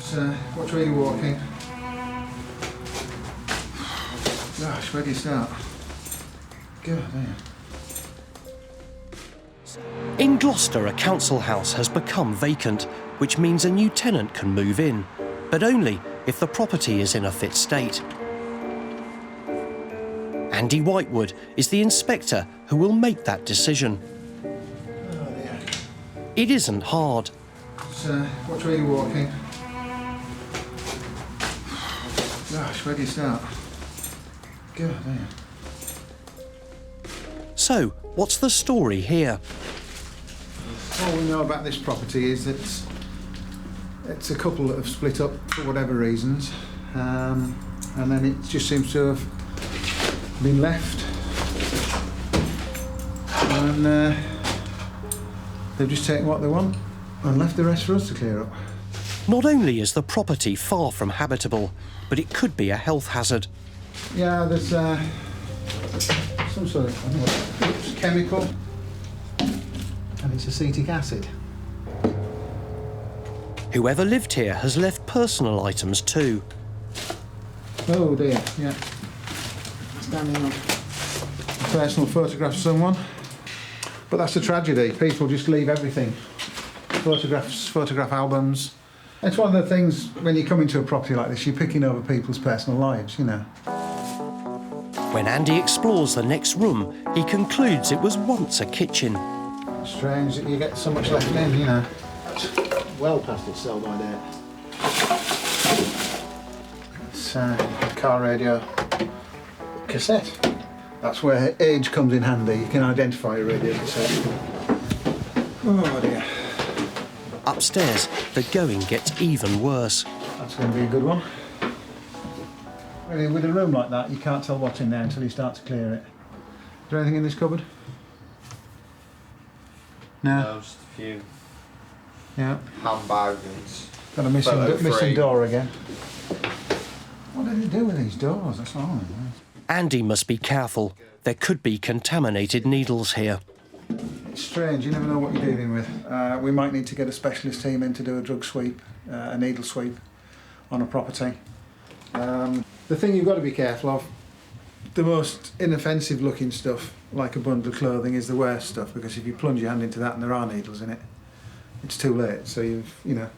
Which way are you walking? Gosh, where do you start? God damn. In Gloucester, a council house has become vacant, which means a new tenant can move in, but only if the property is in a fit state. Andy Whitewood is the inspector who will make that decision. Oh dear. It isn't hard. Which way are you walking? Gosh, where do you start? God damn. So, what's the story here? All we know about this property is that it's a couple that have split up for whatever reasons, and then it just seems to have been left, and they've just taken what they want and left the rest for us to clear up. Not only is the property far from habitable, but it could be a health hazard. Yeah, there's some sort of, I don't know what, it's chemical, and it's acetic acid. Whoever lived here has left personal items too. Oh dear, yeah. Standing on a personal photograph of someone. But that's a tragedy. People just leave everything. Photographs, photograph albums. It's one of the things when you come into a property like this, you're picking over people's personal lives, you know. When Andy explores the next room, he concludes it was once a kitchen. Strange that you get so much left in, you know. Well past its sell-by date. It's a car radio cassette. That's where age comes in handy. You can identify a radio cassette. Oh dear. Upstairs, the going gets even worse. That's going to be a good one. Really, with a room like that, you can't tell what's in there until you start to clear it. Is there anything in this cupboard? No, just a few. Yeah. Handbags and Got a missing door again. What did it do with these doors? That's all I know. Andy must be careful. There could be contaminated needles here. It's strange, you never know what you're dealing with. We might need to get a specialist team in to do a drug sweep, a needle sweep on a property. The thing you've got to be careful of, the most inoffensive looking stuff, like a bundle of clothing, is the worst stuff, because if you plunge your hand into that and there are needles in it, it's too late, so you know.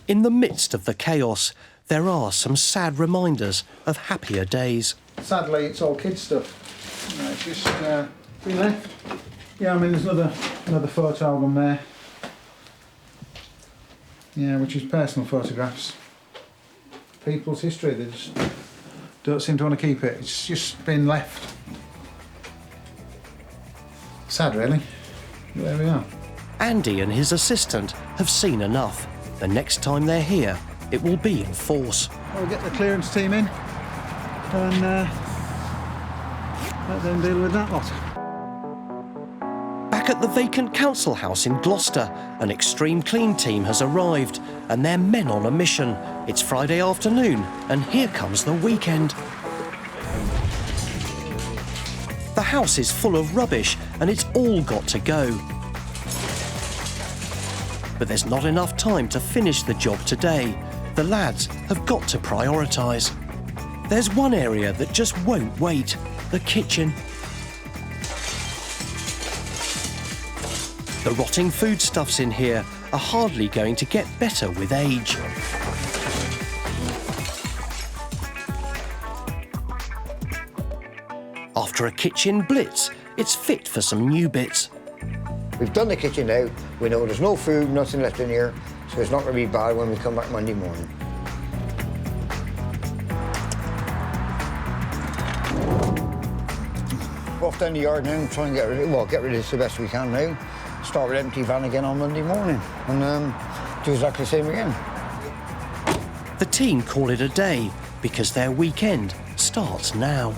In the midst of the chaos, there are some sad reminders of happier days. Sadly, it's all kids' stuff. It's just been left. Yeah, I mean, there's another photo album there. Yeah, which is personal photographs. People's history, they just don't seem to want to keep it. It's just been left. Sad, really. But there we are. Andy and his assistant have seen enough. The next time they're here, it will be in force. We'll get the clearance team in and let them deal with that lot. Back at the vacant council house in Gloucester, an extreme clean team has arrived and they're men on a mission. It's Friday afternoon and here comes the weekend. The house is full of rubbish and it's all got to go. But there's not enough time to finish the job today. The lads have got to prioritise. There's one area that just won't wait, the kitchen. The rotting foodstuffs in here are hardly going to get better with age. After a kitchen blitz, it's fit for some new bits. We've done the kitchen now. We know there's no food, nothing left in here, so it's not going to be bad when we come back Monday morning. We're off down the yard now and try and get rid of this the best we can now. Start with empty van again on Monday morning and do exactly the same again. The team call it a day because their weekend starts now.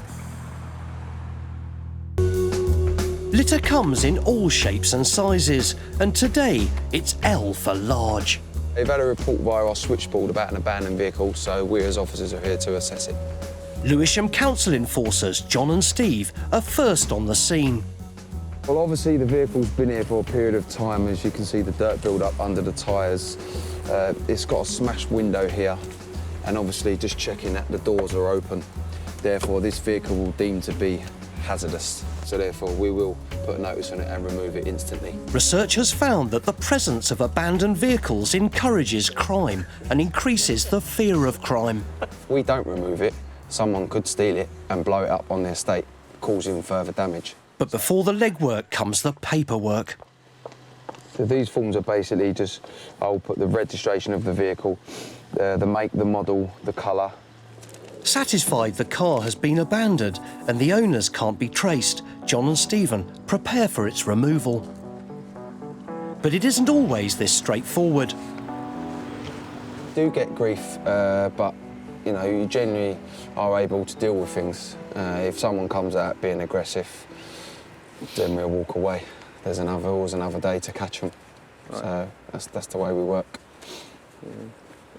Litter comes in all shapes and sizes, and today it's L for large. They've had a report via our switchboard about an abandoned vehicle, so we as officers are here to assess it. Lewisham Council enforcers John and Steve are first on the scene. Well, obviously the vehicle's been here for a period of time. As you can see, the dirt build up under the tyres It's got a smashed window here, and obviously just checking that the doors are open. Therefore, this vehicle will deem to be hazardous. So therefore, we will put a notice on it and remove it instantly. Research has found that the presence of abandoned vehicles encourages crime and increases the fear of crime. If we don't remove it, someone could steal it and blow it up on the estate, causing further damage. But before the legwork comes the paperwork. So these forms are basically just, I'll put the registration of the vehicle, the make, the model, the colour. Satisfied the car has been abandoned and the owners can't be traced, John and Stephen prepare for its removal. But it isn't always this straightforward. Do get grief, but you know, you generally are able to deal with things. If someone comes out being aggressive, then we'll walk away. There's always another day to catch them. Right. So that's the way we work. Yeah.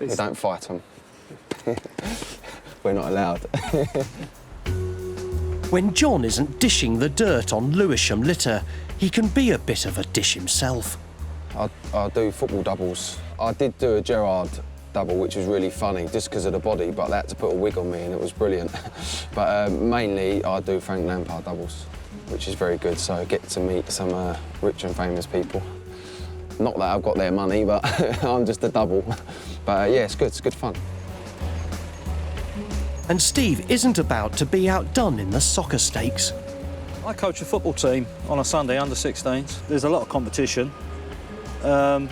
We don't fight them. We're not allowed. When John isn't dishing the dirt on Lewisham litter, he can be a bit of a dish himself. I do football doubles. I did do a Gerrard double, which was really funny, just because of the body, but they had to put a wig on me and it was brilliant. But mainly, I do Frank Lampard doubles, which is very good, so I get to meet some rich and famous people. Not that I've got their money, but I'm just a double. But yeah, it's good fun. And Steve isn't about to be outdone in the soccer stakes. I coach a football team on a Sunday, under 16s. There's a lot of competition. A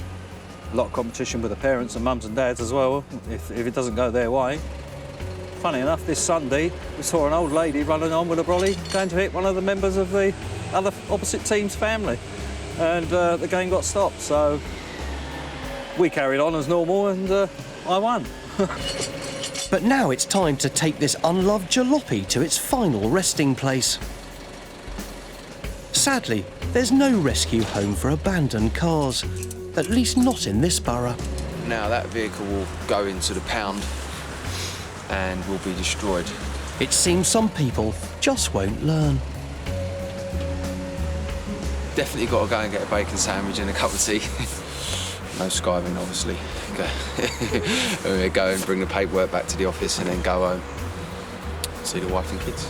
lot of competition with the parents and mums and dads as well, if it doesn't go their way. Funny enough, this Sunday, we saw an old lady running on with a brolly going to hit one of the members of the other opposite team's family. And the game got stopped, so we carried on as normal and I won. But now it's time to take this unloved jalopy to its final resting place. Sadly, there's no rescue home for abandoned cars, at least not in this borough. Now that vehicle will go into the pound and will be destroyed. It seems some people just won't learn. Definitely got to go and get a bacon sandwich and a cup of tea. No skiving, obviously. Go and bring the paperwork back to the office and then go home. See the wife and kids.